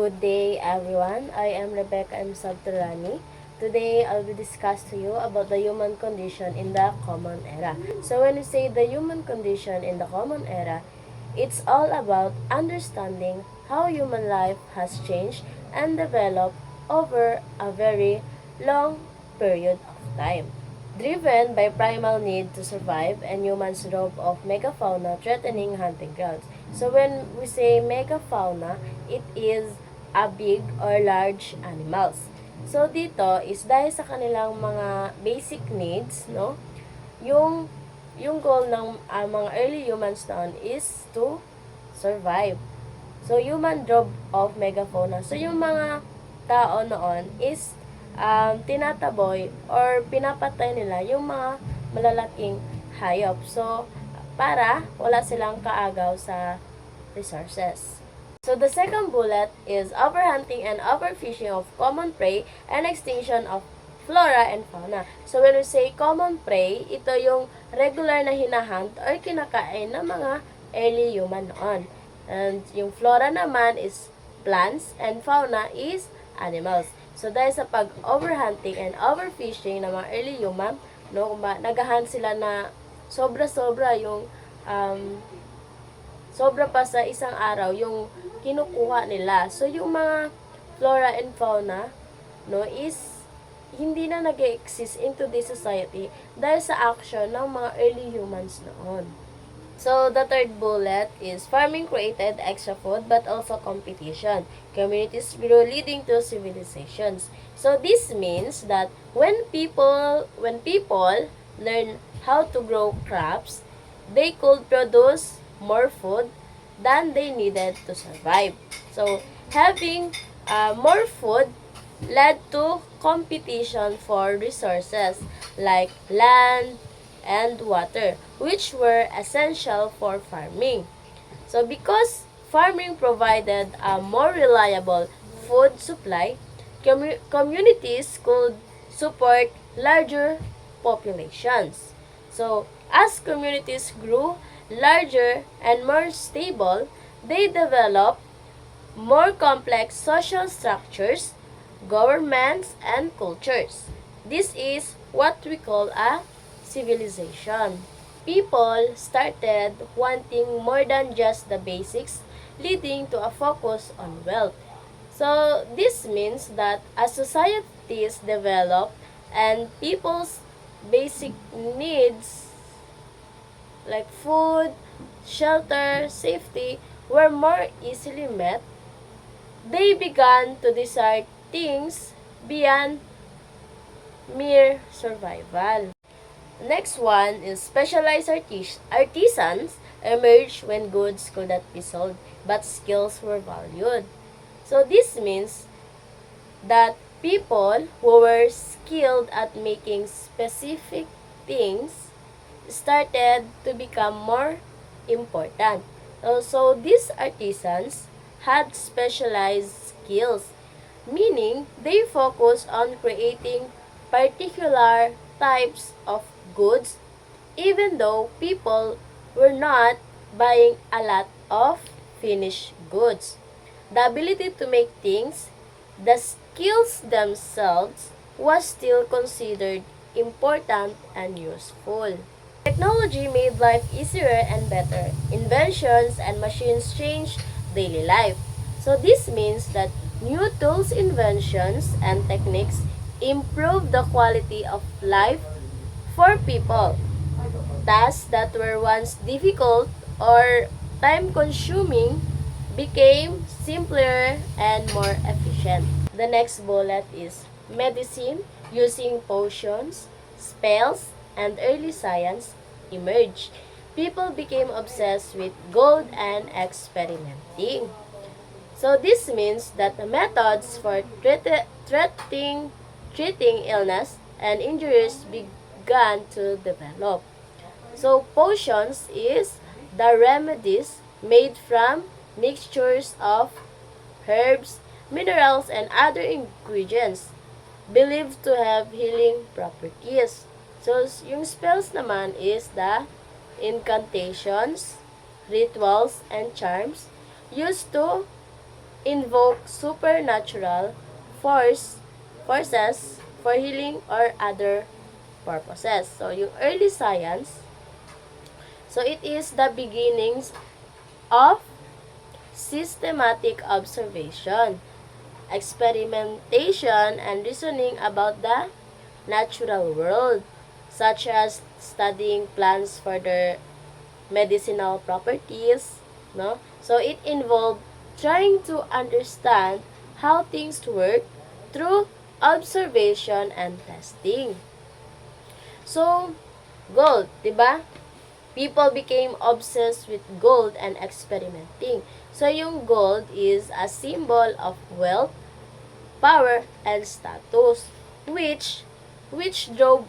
Good day, everyone. I am Rebecca M. Sabturani. Today, I'll be discuss to you about the human condition in the Common Era. So, when we say the human condition in the Common Era, it's all about understanding how human life has changed and developed over a very long period of time. Driven by primal need to survive and humans rob of megafauna threatening hunting grounds. So when we say megafauna, it is a big or large animals. So dito is dahil sa kanilang mga basic needs, no? Yung yung goal ng mga early humans noon is to survive. So human drove of megafauna. So yung mga tao noon is tinataboy or pinapatay nila yung mga malalaking hayop. So, para wala silang kaagaw sa resources. So, the second bullet is overhunting and overfishing of common prey and extinction of flora and fauna. So, when we say common prey, ito yung regular na hinahunt or kinakain ng mga early human noon. And yung flora naman is plants and fauna is animals. So, dahil sa pag-overhunting and overfishing ng mga early human, no, naghahunt sila na sobra-sobra yung sobra pa sa isang araw yung kinukuha nila. So, yung mga flora and fauna, no, is hindi na nag-exist into this society dahil sa action ng mga early humans noon. So, the third bullet is farming created extra food but also competition. Communities grew leading to civilizations. So, this means that when people learn how to grow crops, they could produce more food than they needed to survive. So, having more food led to competition for resources like land, and water, which were essential for farming. So because farming provided a more reliable food supply, communities could support larger populations. So as communities grew larger and more stable, they developed more complex social structures, governments, and cultures. This is what we call a civilization. People started wanting more than just the basics, leading to a focus on wealth. So, this means that as societies develop and people's basic needs like food, shelter, safety were more easily met, they began to desire things beyond mere survival. Next one is specialized artisans emerged when goods could not be sold but skills were valued. So this means that people who were skilled at making specific things started to become more important. So these artisans had specialized skills, meaning they focus on creating particular types of goods even though people were not buying a lot of finished goods. The ability to make things, the skills themselves was still considered important and useful. Technology made life easier and better. Inventions and machines changed daily life. So this means that new tools, inventions, and techniques improve the quality of life for people. Tasks that were once difficult or time-consuming became simpler and more efficient. The next bullet is medicine using potions, spells, and early science emerged. People became obsessed with gold and experimenting. So this means that the methods for treating illness and injuries began to develop. So potions is the remedies made from mixtures of herbs, minerals, and other ingredients believed to have healing properties. So yung spells naman is the incantations, rituals, and charms used to invoke supernatural forces for healing or other purposes. So, yung early science, so it is the beginnings of systematic observation, experimentation, and reasoning about the natural world, such as studying plants for their medicinal properties, no? So it involved trying to understand how things work through observation and testing. So, gold, 'di ba? People became obsessed with gold and experimenting. So, yung gold is a symbol of wealth, power, and status, which drove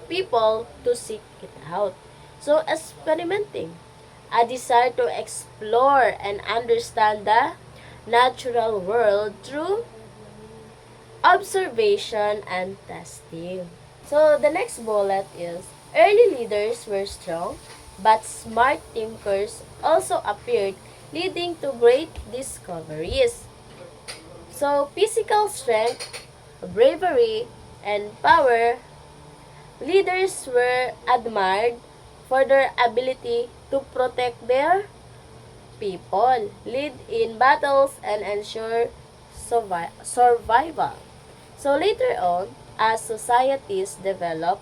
people to seek it out. So, experimenting, a desire to explore and understand the natural world through observation and testing. So, the next bullet is, early leaders were strong, but smart thinkers also appeared, leading to great discoveries. So, physical strength, bravery, and power, leaders were admired for their ability to protect their people, lead in battles, and ensure survival. So later on, as societies develop,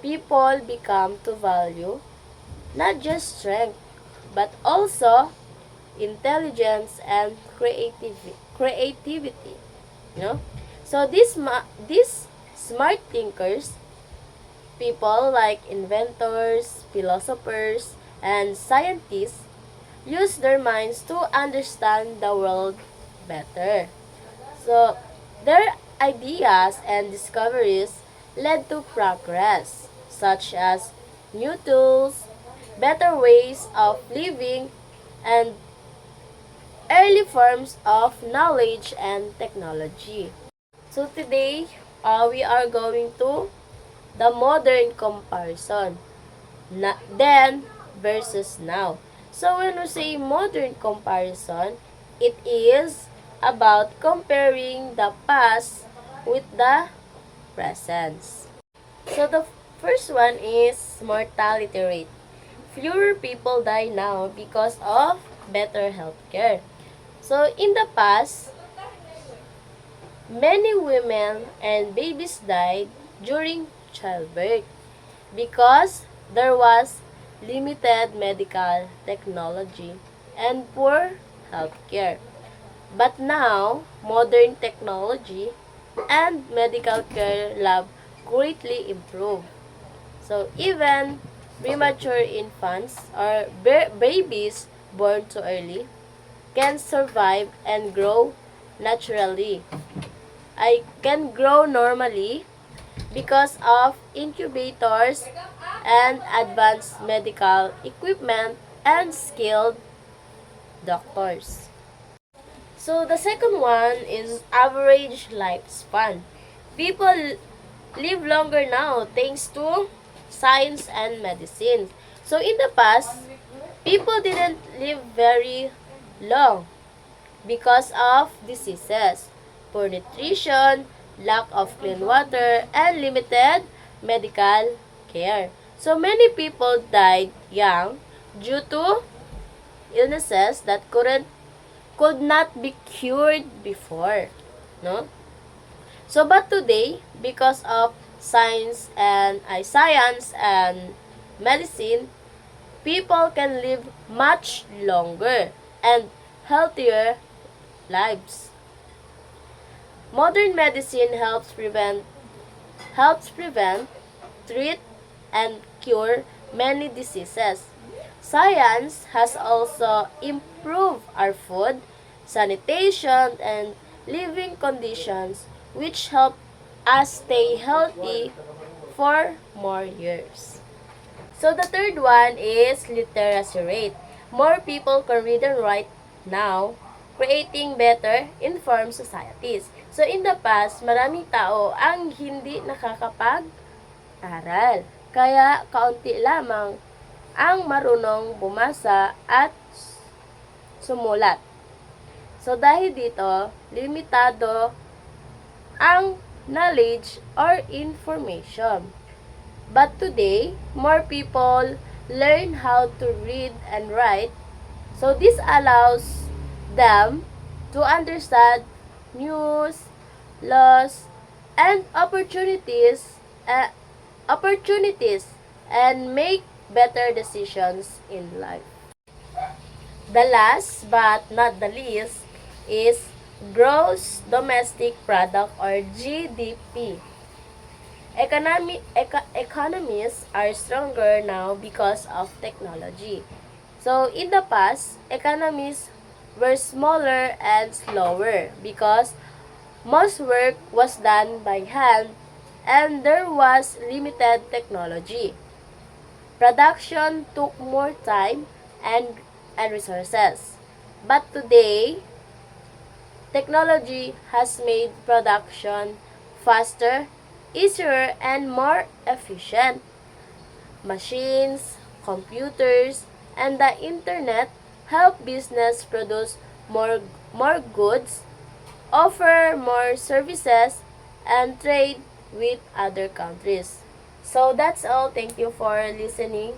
people become to value not just strength, but also intelligence and creativity. You know? So these smart thinkers, people like inventors, philosophers, and scientists, use their minds to understand the world better. So, their ideas and discoveries led to progress, such as new tools, better ways of living, and early forms of knowledge and technology. So today, we are going to the modern comparison, then versus now. So when we say modern comparison, it is about comparing the past with the present. So the first one is mortality rate. Fewer people die now because of better healthcare. So in the past, many women and babies died during childbirth because there was limited medical technology and poor healthcare. But now, modern technology and medical care lab greatly improved. So even premature infants or babies born too early can survive and grow naturally. I can grow normally because of incubators and advanced medical equipment and skilled doctors. So the second one is average lifespan. People live longer now thanks to science and medicine. So in the past, people didn't live very long because of diseases, poor nutrition, lack of clean water, and limited medical care. So many people died young due to illnesses that could not be cured before, no? So but today, because of science and medicine, people can live much longer and healthier lives. Modern medicine helps prevent, treat, and cure many diseases. Science has also improved our food, sanitation, and living conditions, which help us stay healthy for more years. So the third one is literacy rate. More people can read and write now, creating better informed societies. So in the past, maraming tao ang hindi nakakapag-aral. Kaya kaunti lamang ang marunong bumasa at sumulat. So, dahil dito, limitado ang knowledge or information. But today, more people learn how to read and write. So this allows them to understand news, laws, and opportunities and make better decisions in life. The last but not the least is gross domestic product or GDP. Economies are stronger now because of technology. So in the past, economies were smaller and slower because most work was done by hand and there was limited technology. Production took more time and resources. But today, technology has made production faster, easier, and more efficient. Machines, computers, and the internet help business produce more goods, offer more services, and trade with other countries. So that's all. Thank you for listening.